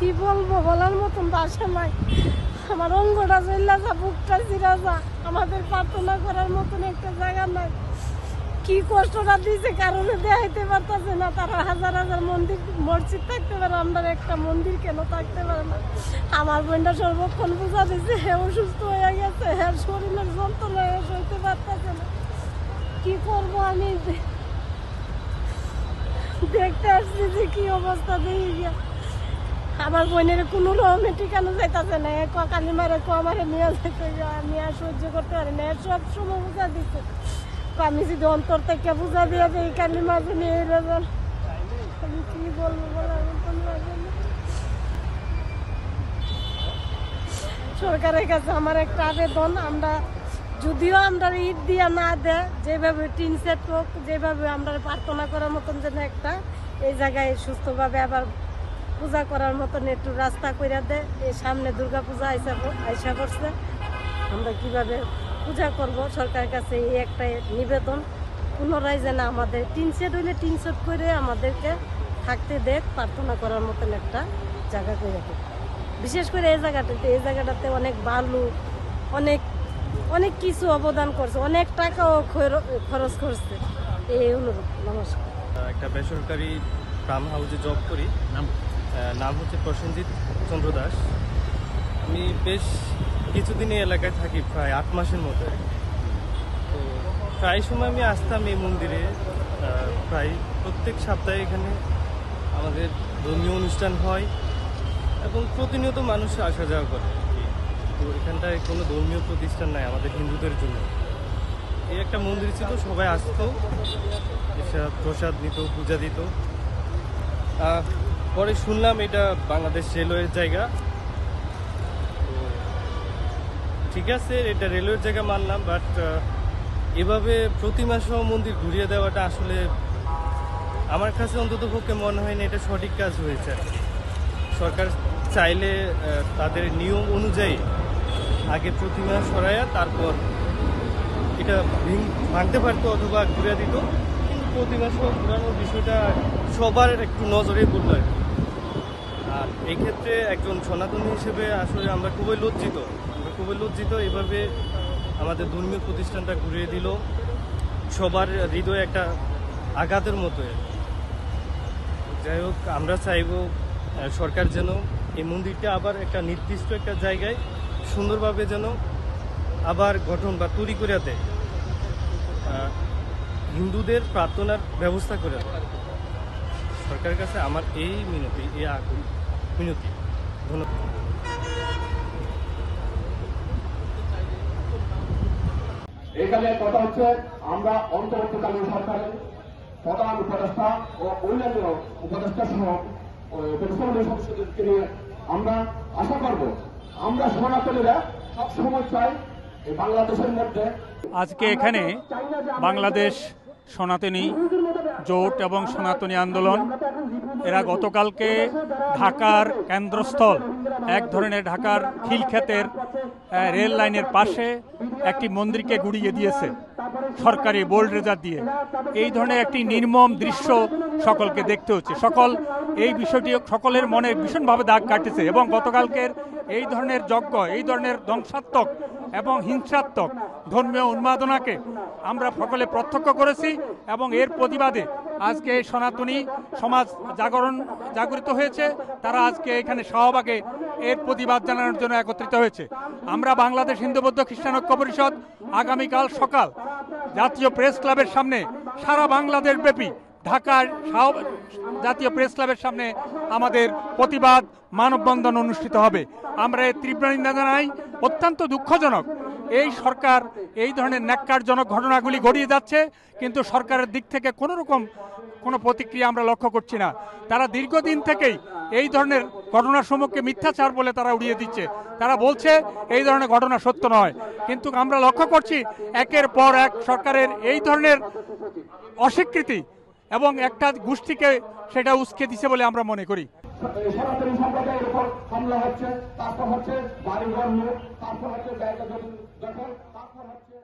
কি বলবো, বলার মতন ভাষা নাই। আমার অঙ্গটা চল্লা যা, বুকটা চিরা যা, আমাদের প্রার্থনা করার মতন একটা জায়গা নাই। কি কষ্টটা দিয়েছে কারণে দেখাইতে পারতেছে না। তারা হাজার হাজার মন্দির মসজিদ থাকতে পারে, আমরা একটা মন্দির কেন থাকতে পারে না? আমার বোনটা সর্বক্ষণ পূজা দিচ্ছে, অসুস্থ হয়ে গেছে, শরীরের যন্ত্রণায় সইতে পারতেছে না। কি করবো আমি, দেখতে আসছি যে কি অবস্থা দেখি গিয়া। আমার বোনের কোনো রকমে ঠিকানো যাইতেছে না। কালী মারে আমারে নিয়ে যেতে, আমি আর সহ্য করতে পারি না। সব সময় পূজা দিচ্ছে, আমি যদি অন্তর থেকে পূজা দিয়ে যাই কালী মাঝে নিয়ে যাবেন, আমি কি বলবো বলার মতন লাগে না। সরকারের কাছে আমার একটা আবেদন, আমরা যদিও আমরা ঈদ দিয়া না দেয়, যেভাবে টিন সেট হোক, যেভাবে আমরা প্রার্থনা করার মতন যেন একটা এই জায়গায় সুস্থভাবে আবার পূজা করার মতন একটু রাস্তা করে দেয়। এই সামনে দুর্গা পূজা আইসা করছে, আমরা কিভাবে পূজা করব, সরকারের কাছে এই একটা নিবেদন। পুনরায় যেন আমাদের টিন সেট হইলে টিন সেট করে আমাদেরকে থাকতে দেখ, প্রার্থনা করার মতন একটা জায়গা করে দেয়। বিশেষ করে এই জায়গাটাতে অনেক বালু, অনেক অনেক কিছু অবদান করছে, অনেক টাকাও খরচ করছে। এই অনুরোধ। নমস্কার। একটা বেসরকারি ফার্ম হাউসে জব করি, নাম হচ্ছে প্রসেনজিৎ চন্দ্র দাস। আমি বেশ কিছুদিন এই এলাকায় থাকি, প্রায় 8 মাসের মতো। তো প্রায় সময় আমি আসতাম এই মন্দিরে, প্রায় প্রত্যেক সপ্তাহে এখানে আমাদের ধর্মীয় অনুষ্ঠান হয় এবং প্রতিনিয়ত মানুষ আসা যাওয়া করে। তো এখানটায় কোনো ধর্মীয় প্রতিষ্ঠান নাই আমাদের হিন্দুদের জন্য। এই একটা মন্দির ছিল, সবাই আসতো, এসে প্রসাদ নিত, পূজা দিত। পরে শুনলাম এটা বাংলাদেশ রেলওয়ের জায়গা। তো ঠিক আছে, এটা রেলওয়ের জায়গা মানলাম, বাট এভাবে প্রতিমা সহ মন্দির ঘুরিয়ে দেওয়াটা আসলে আমার কাছে অন্তত পক্ষে মনে হয় না এটা সঠিক কাজ হয়েছে। সরকার চাইলে তাদের নিয়ম অনুযায়ী আগে প্রতিমা সরাইয়া তারপর এটা ভাঙতে পারতো অথবা ঘুরে দিত, কিন্তু প্রতিমা সহ ঘুরানোর বিষয়টা সবার একটু নজরে পড়ল আর কি। আর এই ক্ষেত্রে একজন সনাতনী হিসেবে আসলে আমরা খুবই লজ্জিত। এভাবে আমাদের ধর্মীয় প্রতিষ্ঠানটা ঘুরিয়ে দিল, সবার হৃদয়ে একটা আঘাতের মতো। যাই হোক, আমরা চাইব সরকার যেন এই মন্দিরটা আবার একটা নির্দিষ্ট একটা জায়গায় সুন্দরভাবে যেন আবার গঠন বা তৈরি করে দেয়, হিন্দুদের প্রার্থনার ব্যবস্থা করে দেয়। সরকারের কাছে আমার এই মিনতি, ধন্যবাদ। এখানে কথা হচ্ছে, আমরা অন্তর্বর্তীকালীন সরকারের প্রধান উপদেষ্টা ও অন্যান্য উপদেষ্টা সহ সদস্যদেরকে নিয়ে আমরা আশা করব, আমরা সনাতনীরা সবসময় চাই এই বাংলাদেশের মধ্যে। আজকে এখানে বাংলাদেশ সনাতনী জোট এবং সনাতনী আন্দোলন এরা গতকালকে ঢাকার কেন্দ্রস্থল এক ধরনের ঢাকার খিলক্ষেতের রেল লাইনের পাশে একটি মন্দিরকে গুড়িয়ে দিয়েছে সরকারি বোল্ডরেজার দিয়ে। এই ধরনের একটি নির্মম দৃশ্য সকলকে দেখতে হচ্ছে। এই বিষয়টি সকলের মনে ভীষণভাবে দাগ কাটেছে এবং গতকালকের এই ধরনের যজ্ঞ, এই ধরনের ধ্বংসাত্মক এবং হিংসাত্মক ধর্মীয় উন্মাদনাকে আমরা সকলে প্রত্যক্ষ করেছি এবং এর প্রতিবাদে আজকে সনাতনী সমাজ জাগরিত হয়েছে। তারা আজকে এখানে শাহবাগে এর প্রতিবাদ জানানোর জন্য একত্রিত হয়েছে। আমরা বাংলাদেশ হিন্দু বৌদ্ধ খ্রিস্টান ঐক্য পরিষদ আগামীকাল সকাল জাতীয় প্রেস ক্লাবের সামনে, সারা বাংলাদেশ ব্যাপী ঢাকার জাতীয় প্রেস ক্লাবের সামনে আমাদের প্রতিবাদ মানববন্ধন অনুষ্ঠিত হবে। আমরা এর তীব্র নিন্দা জানাই। অত্যন্ত দুঃখজনক এই সরকার এই ধরনের ন্যাক্কারজনক ঘটনাগুলি ঘটিয়ে যাচ্ছে, কিন্তু সরকারের দিক থেকে কোনো প্রতিক্রিয়া আমরা লক্ষ্য করছি না। তারা দীর্ঘদিন থেকেই এই ধরনের ঘটনাসমূহকে মিথ্যাচার বলে তারা উড়িয়ে দিচ্ছে। তারা বলছে এই ধরনের ঘটনা সত্য নয়, কিন্তু আমরা লক্ষ্য করছি একের পর এক সরকারের এই ধরনের অস্বীকৃতি এবং একটা গোষ্ঠীকে সেটা উস্কে দিছে বলে আমরা মনে করি। সনাতনী সম্প্রদায়ের উপর হামলা হচ্ছে, তারপর হচ্ছে বাড়িঘর লুট, তারপর হচ্ছে জায়গা দখল, তারপর হচ্ছে